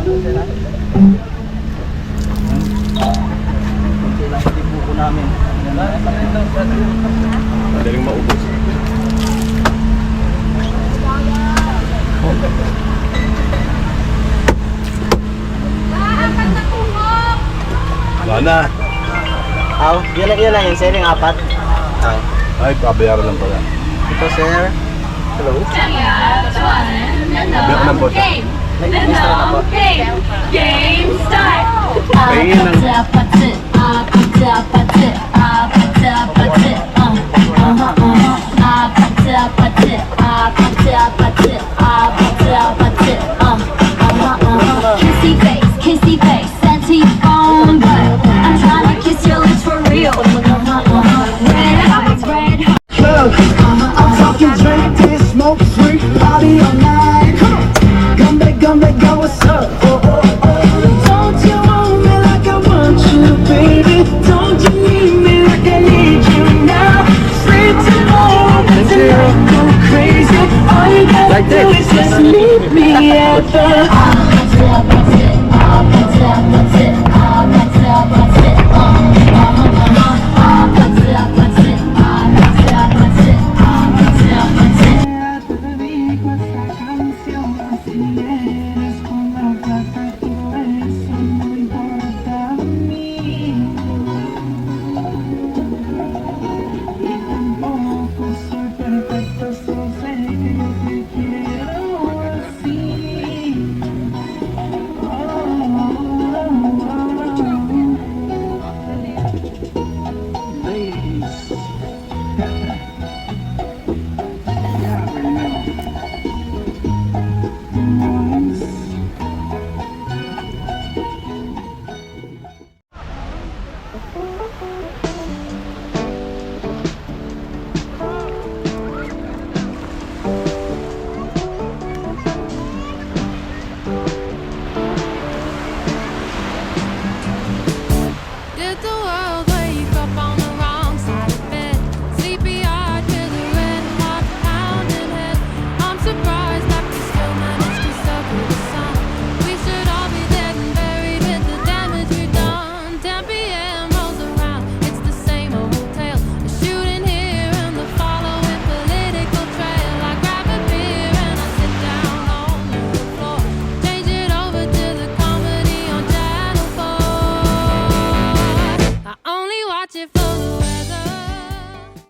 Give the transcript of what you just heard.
Kunti lang yung buko namin. Madaling maubos. Wala na. Aw, yun lang yung sir, yung apat. Ay, pabayaran lang pala. Ito sir. Hello. Pabayaran lang po siya. Nag-miss na po. Game start! Pahingin ng... Kissy face, sexy phone, but I'm trying to kiss your lips for real. Red eyes, red heart. I'm talking drink, this smoke, freak, party all night. Come back, go, what's up? Don't you want me like I want you, baby? Don't you need me like I need you now? Free to go, tonight go crazy. All you gotta do is just meet me at the